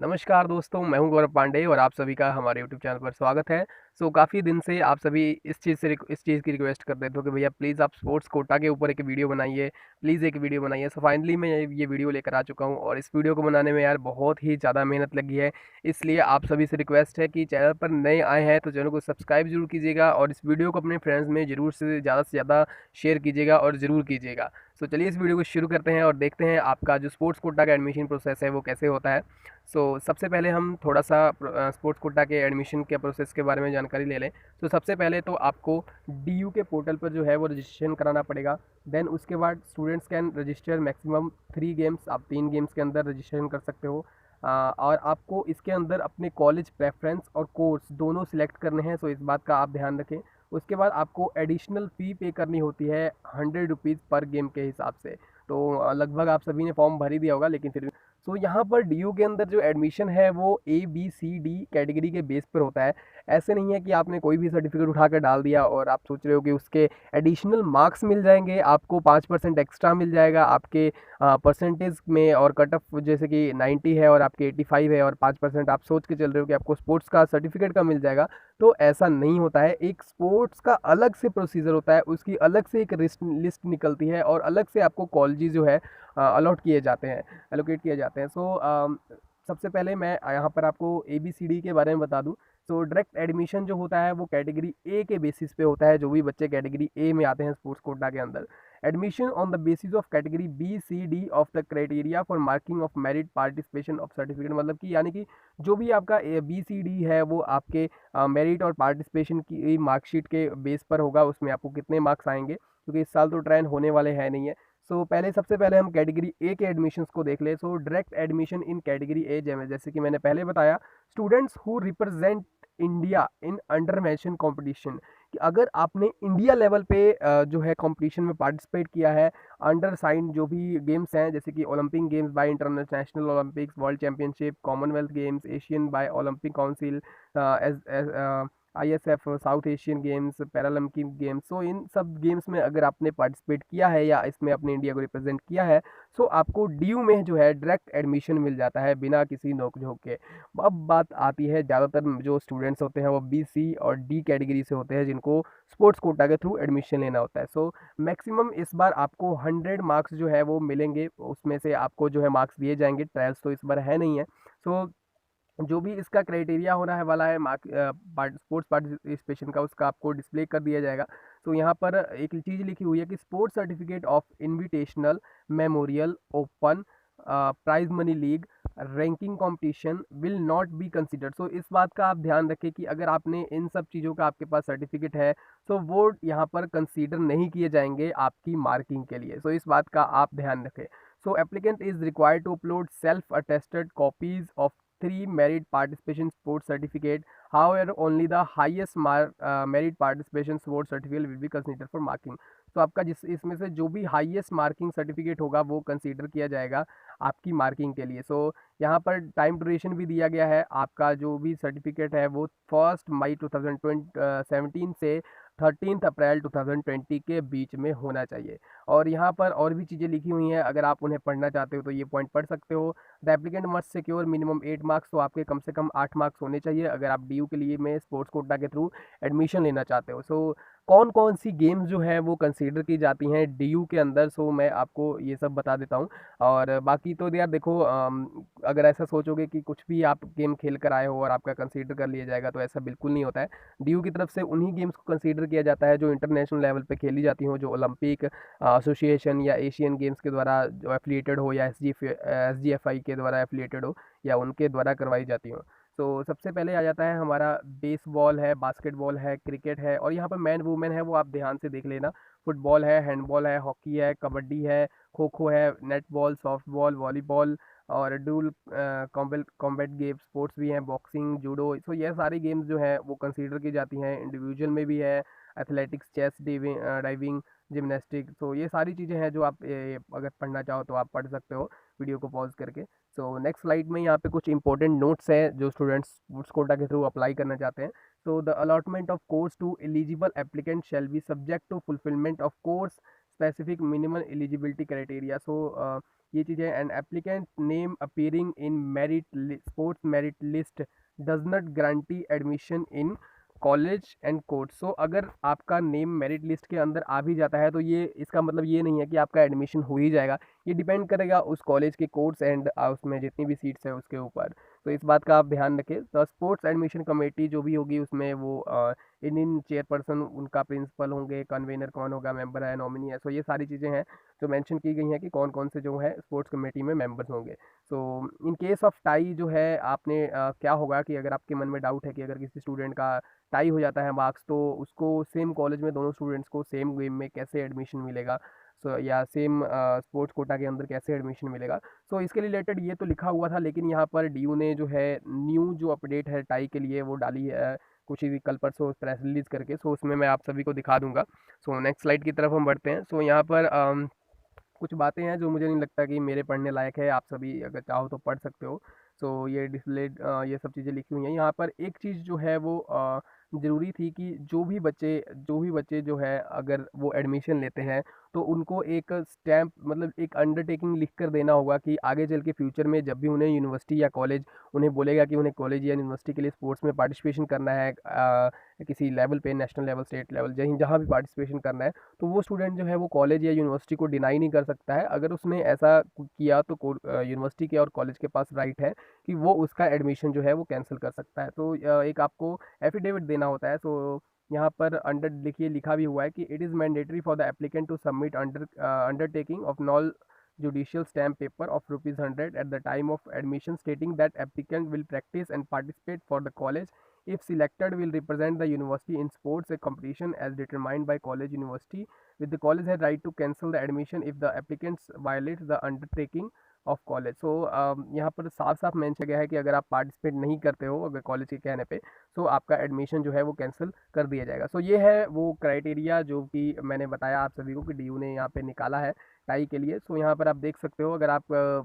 नमस्कार दोस्तों, मैं हूं गौरव पांडे और आप सभी का हमारे यूट्यूब चैनल पर स्वागत है। काफ़ी दिन से आप सभी इस चीज़ की रिक्वेस्ट कर रहे थे कि भैया प्लीज़ आप स्पोर्ट्स कोटा के ऊपर एक वीडियो बनाइए, प्लीज़ एक वीडियो बनाइए। फाइनली मैं ये वीडियो लेकर आ चुका हूं और इस वीडियो को बनाने में यार बहुत ही ज़्यादा मेहनत लगी है। इसलिए आप सभी से रिक्वेस्ट है कि चैनल पर नए आए हैं तो चैनल को सब्सक्राइब ज़रूर कीजिएगा और इस वीडियो को अपने फ्रेंड्स में ज़रूर से ज़्यादा शेयर कीजिएगा और ज़रूर कीजिएगा। चलिए इस वीडियो को शुरू करते हैं और देखते हैं आपका जो स्पोर्ट्स कोटा का एडमिशन प्रोसेस है वो कैसे होता है। सबसे पहले हम थोड़ा सा स्पोर्ट्स कोटा के एडमिशन के प्रोसेस के बारे में जानकारी ले लें। सबसे पहले तो आपको डीयू के पोर्टल पर जो है वो रजिस्ट्रेशन कराना पड़ेगा। देन उसके बाद students can register maximum 3 games, आप 3 गेम्स के अंदर रजिस्ट्रेशन कर सकते हो। और आपको इसके अंदर अपने कॉलेज प्रेफरेंस और कोर्स दोनों सिलेक्ट करने हैं, इस बात का आप ध्यान रखें। उसके बाद आपको एडिशनल फ़ी पे करनी होती है 100 रुपीज़ पर गेम के हिसाब से। लगभग आप सभी ने फॉर्म भर ही दिया होगा, लेकिन फिर यहाँ पर डीयू के अंदर जो एडमिशन है वो ABCD कैटेगरी के बेस पर होता है। ऐसे नहीं है कि आपने कोई भी सर्टिफिकेट उठाकर डाल दिया और आप सोच रहे हो कि उसके एडिशनल मार्क्स मिल जाएंगे, आपको 5% एक्स्ट्रा मिल जाएगा आपके परसेंटेज में। और कट ऑफ जैसे कि 90 है और आपके 85 है और 5% आप सोच के चल रहे हो कि आपको स्पोर्ट्स का सर्टिफिकेट का मिल जाएगा, तो ऐसा नहीं होता है। एक स्पोर्ट्स का अलग से प्रोसीजर होता है, उसकी अलग से एक लिस्ट निकलती है और अलग से आपको कॉलेजेस जो है अलॉट किए जाते हैं, एलोकेट किए जाते हैं। सबसे पहले मैं यहाँ पर आपको ABCD के बारे में बता दूँ। डायरेक्ट एडमिशन जो होता है वो कैटेगरी ए के बेसिस पे होता है। जो भी बच्चे कैटेगरी ए में आते हैं स्पोर्ट्स कोटा के अंदर, admission on the basis of category B, C, D of the criteria for marking of merit participation of certificate, मतलब कि यानी कि जो भी आपका BCD है वो आपके मेरिट और पार्टिसिपेशन की मार्कशीट के बेस पर होगा। उसमें आपको कितने मार्क्स आएंगे, क्योंकि इस साल तो ट्रेंड होने वाले हैं नहीं है। सबसे पहले हम कैटेगरी ए के एडमिशन्स को देख ले। Direct admission in category A, जैसे कि मैंने पहले बताया, students who represent India in under mention competition, कि अगर आपने इंडिया लेवल पे जो है कंपटीशन में पार्टिसिपेट किया है, अंडर साइन जो भी गेम्स हैं, जैसे कि Olympic games by international Olympics, world championship, Commonwealth games, Asian by Olympic council, ISF, South Asian games, Paralympic games. इन सब गेम्स में अगर आपने पार्टिसिपेट किया है या इसमें अपने इंडिया को रिप्रेजेंट किया है, आपको डीयू में जो है डायरेक्ट एडमिशन मिल जाता है बिना किसी नोक झोंक के। अब बात आती है, ज़्यादातर जो स्टूडेंट्स होते हैं वो B, C और D कैटेगरी से होते हैं, जिनको स्पोर्ट्स कोटा के थ्रू एडमिशन लेना होता है। मैक्सिमम इस बार आपको 100 मार्क्स जो है वो मिलेंगे, उसमें से आपको जो है मार्क्स दिए जाएंगे। ट्रायल्स तो इस बार है नहीं है। सो जो भी इसका क्राइटेरिया होना है वाला है स्पोर्ट्स पार्टिसिपेशन का, उसका आपको डिस्प्ले कर दिया जाएगा। यहाँ पर एक चीज़ लिखी हुई है कि sports certificate of invitational, memorial, open, prize money league, ranking competition will not be considered. इस बात का आप ध्यान रखें कि अगर आपने इन सब चीज़ों का आपके पास सर्टिफिकेट है, वो यहाँ पर कंसीडर नहीं किए जाएंगे आपकी मार्किंग के लिए। इस बात का आप ध्यान रखें। Applicant is required to upload self attested copies of 3 merit participation sports certificate. However, only the highest merit participation sports certificate will be considered for marking. आपका इसमें से जो भी हाईएस्ट मार्किंग सर्टिफिकेट होगा वो कंसीडर किया जाएगा आपकी मार्किंग के लिए। यहाँ पर टाइम ड्यूरेशन भी दिया गया है। आपका जो भी सर्टिफिकेट है वो 1 मई 2017 से 13 अप्रैल 2020 के बीच में होना चाहिए। और यहाँ पर और भी चीज़ें लिखी हुई हैं, अगर आप उन्हें पढ़ना चाहते हो तो ये पॉइंट पढ़ सकते हो। The applicant must secure minimum 8 marks, तो आपके कम से कम 8 मार्क्स होने चाहिए अगर आप डीयू के लिए में स्पोर्ट्स कोटा के थ्रू एडमिशन लेना चाहते हो। कौन कौन सी गेम्स जो है वो कंसीडर की जाती हैं डीयू के अंदर, मैं आपको ये सब बता देता हूँ। और बाकी तो यार देखो, अगर ऐसा सोचोगे कि कुछ भी आप गेम खेल कर आए हो और आपका कंसीडर कर लिया जाएगा, तो ऐसा बिल्कुल नहीं होता है। डीयू की तरफ से उन्हीं गेम्स को कंसीडर किया जाता है जो इंटरनेशनल लेवल पे खेली जाती हो, जो ओलंपिक एसोसिएशन या एशियन गेम्स के द्वारा जो एफिलिएटेड हो, या SGFI के द्वारा एफिलिएटेड हो, या उनके द्वारा करवाई जाती हो। सबसे पहले आ जाता है हमारा बेसबॉल है, बास्केटबॉल है, क्रिकेट है, और यहाँ पर मैन वुमेन है वो आप ध्यान से देख लेना। फुटबॉल है, हैंडबॉल है, हॉकी है, कबड्डी है, खो खो है, नेटबॉल, सॉफ्टबॉल, वॉलीबॉल, और डूल कॉम्बैट गेम स्पोर्ट्स भी हैं, बॉक्सिंग, जूडो। ये सारी गेम्स जो है वो कंसीडर की जाती हैं। इंडिविजुअल में भी है एथलेटिक्स, चेस, डाइविंग, जिमनास्टिक। ये सारी चीज़ें हैं जो आप अगर पढ़ना चाहो तो आप पढ़ सकते हो वीडियो को पॉज करके। नेक्स्ट स्लाइड में यहाँ पे कुछ इंपॉर्टेंट नोट्स हैं जो स्टूडेंट्स स्पोर्ट्स कोटा के थ्रू अप्लाई करना चाहते हैं। The allotment of course to eligible applicant shall be subject to fulfilment of course specific minimum eligibility criteria. So ये चीज़ें, and applicant name appearing in merit sports merit list does not guarantee admission in college and course. So अगर आपका name merit list के अंदर आ भी जाता है तो ये इसका मतलब ये नहीं है कि आपका एडमिशन हो ही जाएगा। ये डिपेंड करेगा उस कॉलेज के कोर्स एंड उसमें जितनी भी सीट्स है उसके ऊपर। तो इस बात का आप ध्यान रखें। तो स्पोर्ट्स एडमिशन कमेटी जो भी होगी उसमें वो इन चेयरपर्सन उनका प्रिंसिपल होंगे, कन्वेनर कौन होगा, मेंबर है, नॉमिनी है। सो ये सारी चीज़ें हैं जो मेंशन की गई हैं कि कौन कौन से जो है स्पोर्ट्स कमेटी में मेंबर्स होंगे। सो इन केस ऑफ टाई जो है आपने क्या होगा कि अगर आपके मन में डाउट है कि अगर किसी स्टूडेंट का टाई हो जाता है मार्क्स, तो उसको सेम कॉलेज में दोनों स्टूडेंट्स को सेम गेम में कैसे एडमिशन मिलेगा, सो या सेम स्पोर्ट्स कोटा के अंदर कैसे एडमिशन मिलेगा। सो इसके रिलेटेड ये तो लिखा हुआ था, लेकिन यहाँ पर डीयू ने जो है न्यू जो अपडेट है टाई के लिए वो डाली है कुछ ही कल परसों प्रेस रिलीज करके। सो उसमें मैं आप सभी को दिखा दूंगा। सो नेक्स्ट स्लाइड की तरफ हम बढ़ते हैं। सो यहाँ पर कुछ बातें हैं जो मुझे नहीं लगता कि मेरे पढ़ने लायक है, आप सभी अगर चाहो तो पढ़ सकते हो। सो ये डिस्प्ले ये सब चीज़ें लिखी हुई हैं यहाँ पर। एक चीज़ जो है वो ज़रूरी थी कि जो भी बच्चे जो है अगर वो एडमिशन लेते हैं तो उनको एक स्टैम्प मतलब एक अंडरटेकिंग लिख कर देना होगा कि आगे चल के फ्यूचर में जब भी उन्हें यूनिवर्सिटी या कॉलेज उन्हें बोलेगा कि उन्हें कॉलेज या यूनिवर्सिटी के लिए स्पोर्ट्स में पार्टिसिपेशन करना है, किसी लेवल पे, नेशनल लेवल, स्टेट लेवल, जहीं जहाँ भी पार्टिसिपेशन करना है, तो वो स्टूडेंट जो है वो कॉलेज या यूनिवर्सिटी को डिनाई नहीं कर सकता है। अगर उसने ऐसा किया तो यूनिवर्सिटी के और कॉलेज के पास राइट है कि वो उसका एडमिशन जो है वो कैंसिल कर सकता है। तो एक आपको एफिडेविट देना होता है। सो यहाँ पर अंडर लिखिए लिखा भी हुआ है कि it is mandatory for the applicant to submit undertaking of non judicial stamp paper of ₹100 at the time of admission stating that applicant will practice and participate for the college, if selected will represent the university in sports a competition as determined by college university, with the college had right to cancel the admission if the applicants violates the undertaking of college. So यहाँ पर साफ साफ mention गया है कि अगर आप participate नहीं करते हो अगर कॉलेज के कहने पे, तो आपका एडमिशन जो है वो कैंसिल कर दिया जाएगा। सो ये है वो क्राइटेरिया जो कि मैंने बताया आप सभी को कि डीयू ने यहाँ पे निकाला है टाई के लिए। सो यहाँ पर आप देख सकते हो अगर आप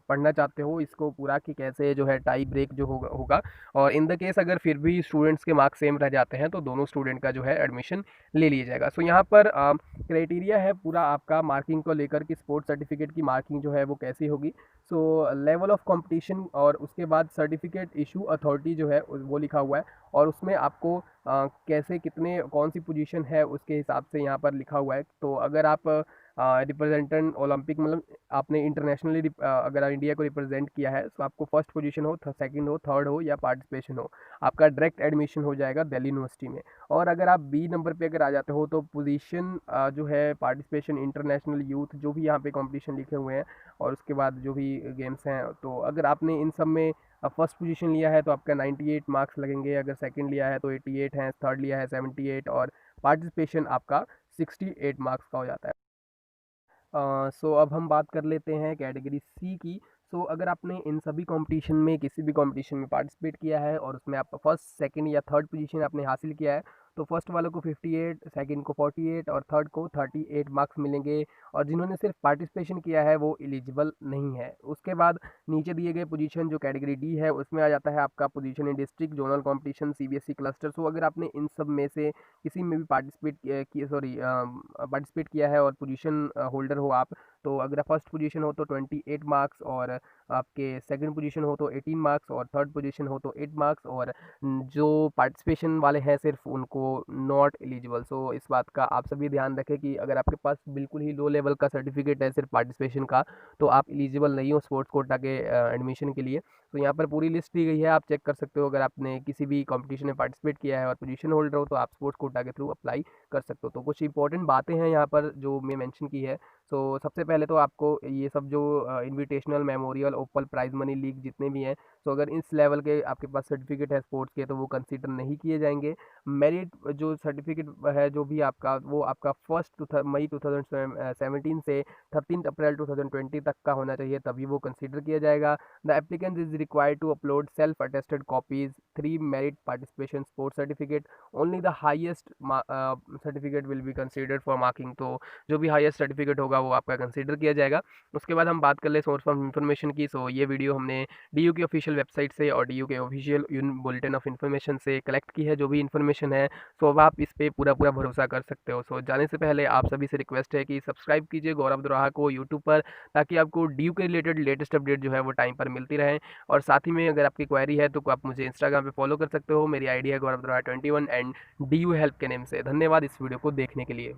पढ़ना चाहते हो इसको पूरा कि कैसे जो है टाई ब्रेक जो होगा। और इन द केस अगर फिर भी स्टूडेंट्स के मार्क्स सेम रह जाते हैं तो दोनों स्टूडेंट का जो है एडमिशन ले लिया जाएगा। सो यहाँ पर क्राइटेरिया है पूरा आपका मार्किंग को लेकर कि स्पोर्ट्स सर्टिफिकेट की मार्किंग जो है वो कैसी होगी। सो लेवल ऑफ कंपटीशन और उसके बाद सर्टिफिकेट इशू अथॉरिटी जो है वो लिखा हुआ है, और उसमें आपको कैसे कितने कौन सी पोजीशन है उसके हिसाब से यहाँ पर लिखा हुआ है। तो अगर आप रिप्रेजेंटेंट ओलंपिक मतलब आपने इंटरनेशनली अगर इंडिया को रिप्रेजेंट किया है तो आपको फर्स्ट पोजीशन हो, सेकंड हो, थर्ड हो या पार्टिसिपेशन हो, आपका डायरेक्ट एडमिशन हो जाएगा दिल्ली यूनिवर्सिटी में। और अगर आप बी नंबर पे अगर आ जाते हो तो पोजीशन जो है पार्टिसिपेशन इंटरनेशनल यूथ जो भी यहाँ पे कंपटीशन लिखे हुए हैं और उसके बाद जो भी गेम्स हैं, तो अगर आपने इन सब में फर्स्ट पोजीशन लिया है तो आपका 98 मार्क्स लगेंगे, अगर सेकंड लिया है तो 88 हैं, थर्ड लिया है 78 और पार्टिसिपेशन आपका 68 मार्क्स का हो जाता है। सो अब हम बात कर लेते हैं कैटेगरी सी की। सो अगर आपने इन सभी कंपटीशन में किसी भी कंपटीशन में पार्टिसिपेट किया है और उसमें आप फर्स्ट, सेकंड या थर्ड पोजीशन आपने हासिल किया है तो फर्स्ट वालों को 58, सेकंड को 48 और थर्ड को 38 मार्क्स मिलेंगे। और जिन्होंने सिर्फ पार्टिसिपेशन किया है वो एलिजिबल नहीं है। उसके बाद नीचे दिए गए पोजीशन जो कैटेगरी डी है उसमें आ जाता है आपका position in district, zonal competition, CBSE cluster. So अगर आपने इन सब में से किसी में भी पार्टिसिपेट किया है और पोजीशन होल्डर हो आप, तो अगर फर्स्ट पोजीशन हो तो 28 मार्क्स, और आपके सेकंड पोजीशन हो तो 18 मार्क्स, और थर्ड पोजीशन हो तो 8 मार्क्स, और जो पार्टिसिपेशन वाले हैं सिर्फ उनको नॉट एलिजिबल। सो इस बात का आप सभी ध्यान रखें कि अगर आपके पास बिल्कुल ही लो लेवल का सर्टिफिकेट है सिर्फ पार्टिसिपेशन का तो आप एलिजिबल नहीं हो स्पोर्ट्स कोटा के एडमिशन के लिए। तो यहाँ पर पूरी लिस्ट दी गई है, आप चेक कर सकते हो। अगर आपने किसी भी कंपटीशन में पार्टिसिपेट किया है और पोजीशन होल्डर हो तो आप स्पोर्ट्स कोटा के थ्रू अप्लाई कर सकते हो। तो कुछ इंपॉर्टेंट बातें हैं यहाँ पर जो मैं मेंशन की है। सो सबसे पहले तो आपको ये सब जो इनविटेशनल, मेमोरियल, ओपल, प्राइज मनी, लीग जितने भी हैं, तो अगर इस लेवल के आपके पास सर्टिफिकेट है स्पोर्ट्स के तो वो कंसीडर नहीं किए जाएंगे। मेरिट जो सर्टिफिकेट है जो भी आपका, वो आपका फर्स्ट मई 2017 से 13 अप्रैल 2020 तक का होना चाहिए, तभी वो कंसीडर किया जाएगा। The applicant is required to upload self attested copies 3 merit participation sports certificate, only the highest certificate will be considered for marking. तो जो भी हाईएस्ट सर्टिफिकेट होगा वो आपका कंसीडर किया जाएगा। उसके बाद हम बात कर ले सोर्स ऑफ इन्फॉर्मेशन की। सो ये वीडियो हमने डीयू की ऑफिशियल ऑफिशियल वेबसाइट से और डीयू के ऑफिशियल बुलेटिन ऑफ इन्फॉर्मेशन से कलेक्ट की है जो भी इन्फॉर्मेशन है। सो अब आप इस पे पूरा पूरा भरोसा कर सकते हो। सो जाने से पहले आप सभी से रिक्वेस्ट है कि सब्सक्राइब कीजिए गौरव द्रोहा को यूट्यूब पर, ताकि आपको डीयू के रिलेटेड लेटेस्ट अपडेट जो है वो टाइम पर मिलती रहे। और साथ ही में अगर आपकी क्वेरी है तो आप मुझे इंस्टाग्राम पे फॉलो कर सकते हो, मेरी आईडी है गौरव द्रोहा 21 एंड डीयू हेल्प के नेम से। धन्यवाद इस वीडियो को देखने के लिए।